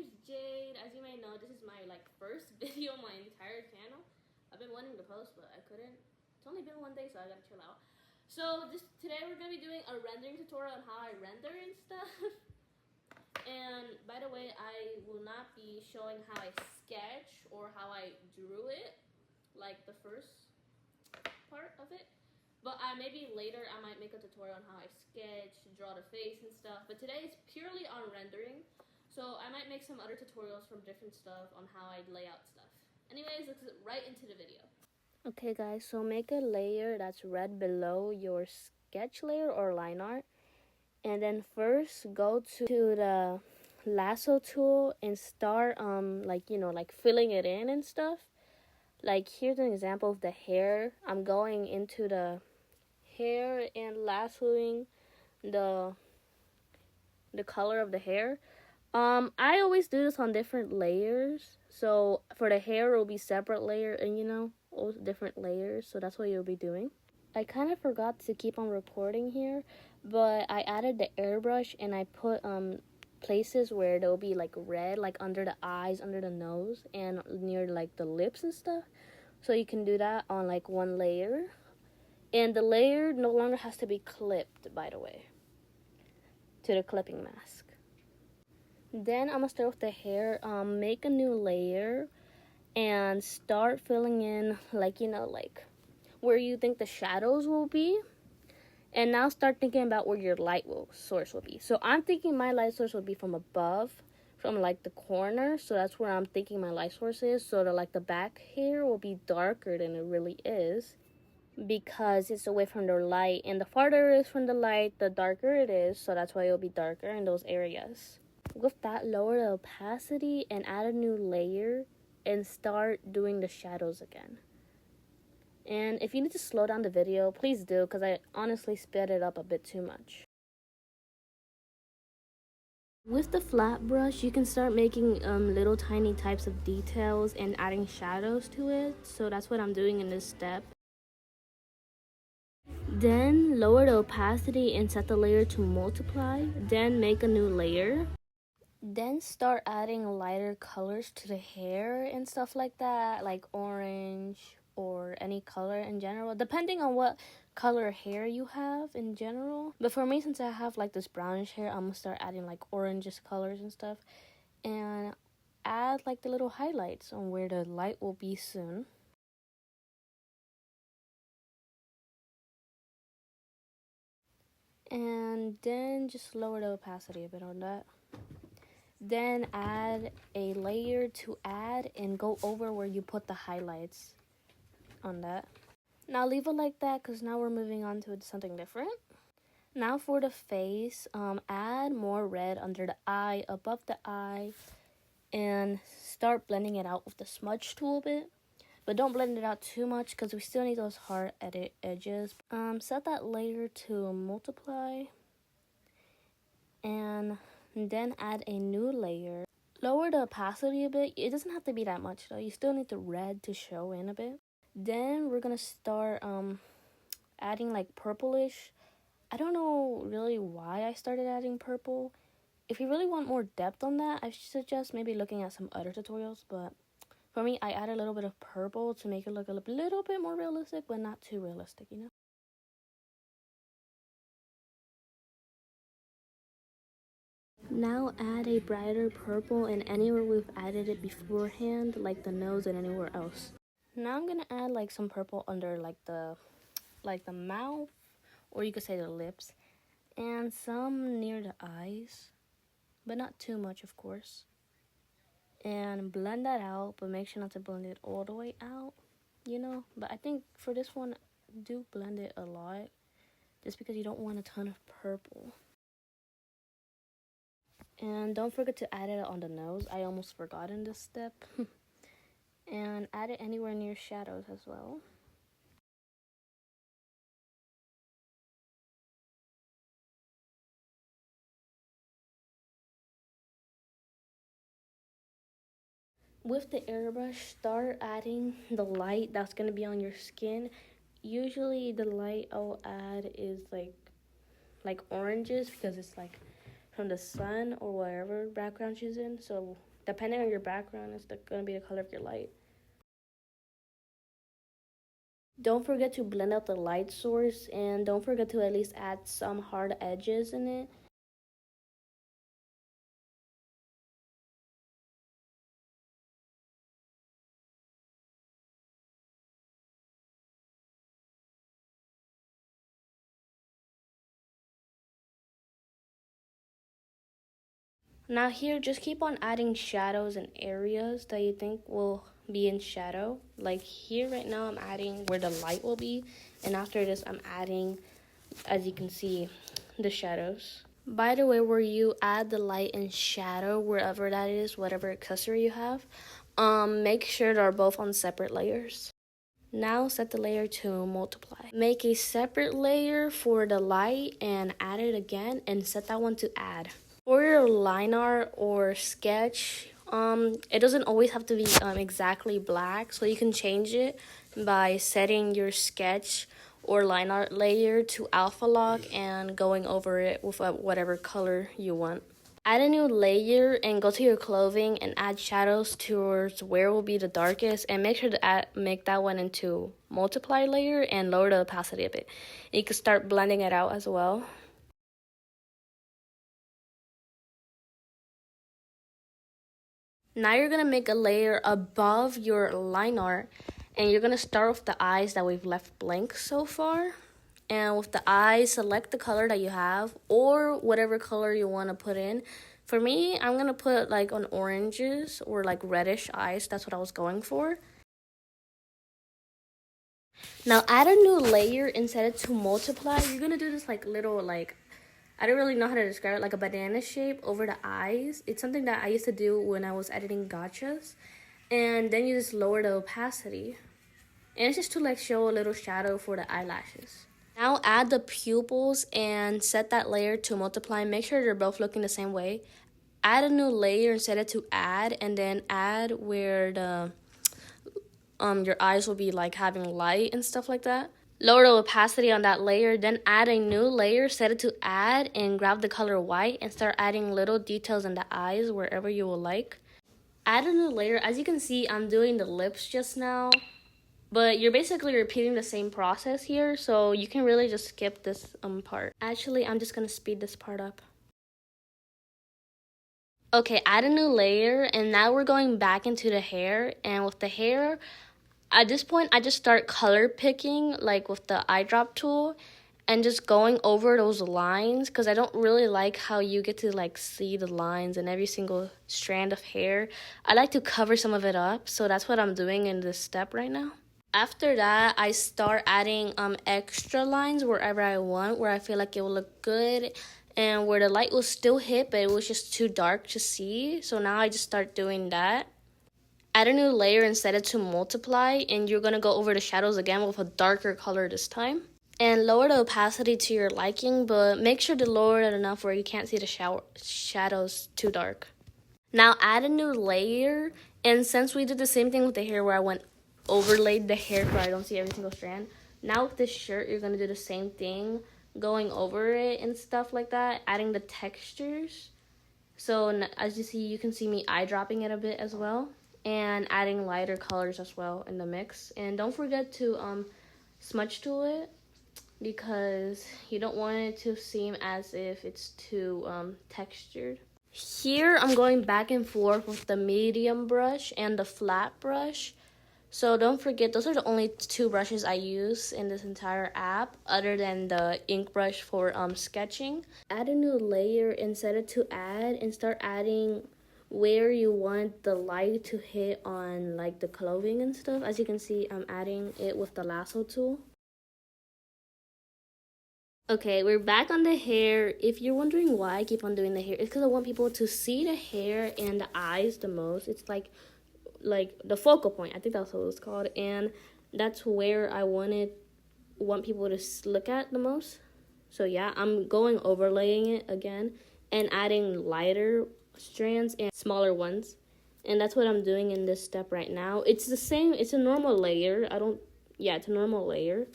name's Jade. As you may know, this is my first video on my entire channel. I've been wanting to post, but I couldn't. It's only been one day, so I gotta chill out. So today we're gonna be doing a rendering tutorial on how I render and stuff. And by the way, I will not be showing how I sketch or how I drew it, like the first part of it. But maybe later I might make a tutorial on how I sketch, draw the face and stuff. But today is purely on rendering. So I might make some other tutorials from different stuff on how I lay out stuff. Anyways, let's get right into the video. Okay guys, so make a layer that's red below your sketch layer or line art. And then first go to the lasso tool and start filling it in and stuff. Like here's an example of the hair. I'm going into the hair and lassoing the color of the hair. I always do this on different layers. So for the hair, it will be separate layer and all different layers. So that's what you'll be doing. I kind of forgot to keep on recording here, but I added the airbrush and I put places where they'll be like red, like under the eyes, under the nose, and near like the lips and stuff. So you can do that on like one layer. And the layer no longer has to be clipped, by the way, to the clipping mask. Then I'm gonna start with the hair. Make a new layer and start filling in like where you think the shadows will be. And now start thinking about where your light source will be. So I'm thinking my light source will be from above, from like the corner. So that's where I'm thinking my light source is. So the back hair will be darker than it really is, because it's away from the light, and the farther it is from the light, the darker it is. So that's why it'll be darker in those areas. With that, lower the opacity and add a new layer and start doing the shadows again. And if you need to slow down the video, please do, because I honestly sped it up a bit too much. With the flat brush, you can start making little tiny types of details and adding shadows to it. So that's what I'm doing in this step. Then lower the opacity and set the layer to multiply. Then make a new layer. Then start adding lighter colors to the hair and stuff like that, like orange or any color in general, depending on what color hair you have in general. But for me, since I have like this brownish hair, I'm gonna start adding like orangish colors and stuff, and add like the little highlights on where the light will be soon. And then just lower the opacity a bit on that. Then add a layer to add and go over where you put the highlights on that. Now leave it like that, because now we're moving on to something different. Now for the face, add more red under the eye, above the eye, and start blending it out with the smudge tool a bit. But don't blend it out too much, because we still need those hard edges. Set that layer to multiply, and then add a new layer. Lower the opacity a bit. It doesn't have to be that much though. You still need the red to show in a bit. Then we're gonna start adding like purplish. I don't know really why I started adding purple. If you really want more depth on that, I suggest maybe looking at some other tutorials. But for me, I added a little bit of purple to make it look a little bit more realistic, but not too realistic, Now add a brighter purple and anywhere we've added it beforehand, like the nose and anywhere else. Now I'm gonna add like some purple under like the mouth, or you could say the lips, and some near the eyes, but not too much, of course. And blend that out, but make sure not to blend it all the way out, But I think for this one, do blend it a lot, just because you don't want a ton of purple. And don't forget to add it on the nose. I almost forgot in this step. And add it anywhere near shadows as well. With the airbrush, start adding the light that's going to be on your skin. Usually the light I'll add is like oranges, because it's like from the sun or whatever background she's in. So depending on your background, it's going to be the color of your light. Don't forget to blend out the light source, and don't forget to at least add some hard edges in it. Now here, just keep on adding shadows and areas that you think will be in shadow. Like here right now, I'm adding where the light will be. And after this, I'm adding, as you can see, the shadows. By the way, where you add the light and shadow, wherever that is, whatever accessory you have, make sure they're both on separate layers. Now set the layer to multiply. Make a separate layer for the light and add it again and set that one to add. For your line art or sketch, it doesn't always have to be exactly black, so you can change it by setting your sketch or line art layer to alpha lock and going over it with whatever color you want. Add a new layer and go to your clothing and add shadows towards where will be the darkest, and make sure to make that one into multiply layer and lower the opacity of it. You can start blending it out as well. Now you're going to make a layer above your line art, and you're going to start with the eyes that we've left blank so far. And with the eyes, select the color that you have or whatever color you want to put in. For me, I'm going to put like on oranges or like reddish eyes. That's what I was going for. Now add a new layer and set it to multiply. You're going to do this like little like, I don't really know how to describe it, like a banana shape over the eyes. It's something that I used to do when I was editing gachas. And then you just lower the opacity. And it's just to like show a little shadow for the eyelashes. Now add the pupils and set that layer to multiply. Make sure they're both looking the same way. Add a new layer and set it to add, and then add where the your eyes will be like having light and stuff like that. Lower the opacity on that layer, then add a new layer, set it to add, and grab the color white and start adding little details in the eyes wherever you will like. Add a new layer. As you can see, I'm doing the lips just now. But you're basically repeating the same process here, so you can really just skip this part. Actually, I'm just going to speed this part up. Okay, add a new layer, and now we're going back into the hair. And with the hair, at this point, I just start color picking, like with the eyedrop tool, and just going over those lines, because I don't really like how you get to like see the lines in every single strand of hair. I like to cover some of it up, so that's what I'm doing in this step right now. After that, I start adding extra lines wherever I want, where I feel like it will look good and where the light will still hit, but it was just too dark to see. So now I just start doing that. Add a new layer and set it to multiply, and you're going to go over the shadows again with a darker color this time. And lower the opacity to your liking, but make sure to lower it enough where you can't see the shadows too dark. Now add a new layer, and since we did the same thing with the hair where I overlaid the hair so I don't see every single strand. Now with this shirt, you're going to do the same thing, going over it and stuff like that, adding the textures. So as you see, you can see me eyedropping it a bit as well, and adding lighter colors as well in the mix. And don't forget to smudge tool it, because you don't want it to seem as if it's too textured. Here, I'm going back and forth with the medium brush and the flat brush. So don't forget, those are the only two brushes I use in this entire app, other than the ink brush for sketching. Add a new layer and set it to add, and start adding where you want the light to hit on like the clothing and stuff. As you can see, I'm adding it with the lasso tool. Okay, we're back on the hair. If you're wondering why I keep on doing the hair, it's because I want people to see the hair and the eyes the most. It's like the focal point. I think that's what it's called, and that's where I want people to look at the most. So yeah, I'm going overlaying it again and adding lighter strands and smaller ones, and that's what I'm doing in this step right now. It's the same. It's a normal layer. It's a normal layer.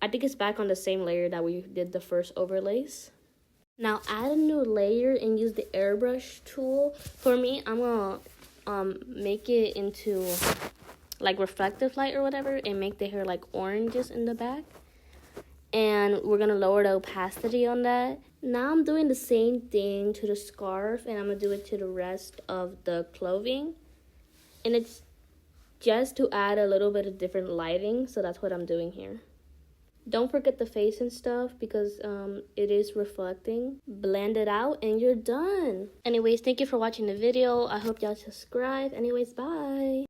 I think it's back on the same layer that we did the first overlays. Now add a new layer and use the airbrush tool. For me, I'm gonna make it into like reflective light or whatever and make the hair like oranges in the back. And we're gonna lower the opacity on that. Now I'm doing the same thing to the scarf, and I'm gonna do it to the rest of the clothing. And it's just to add a little bit of different lighting, so that's what I'm doing here. Don't forget the face and stuff because it is reflecting. Blend it out and you're done. Anyways, thank you for watching the video. I hope y'all subscribe. Anyways, bye.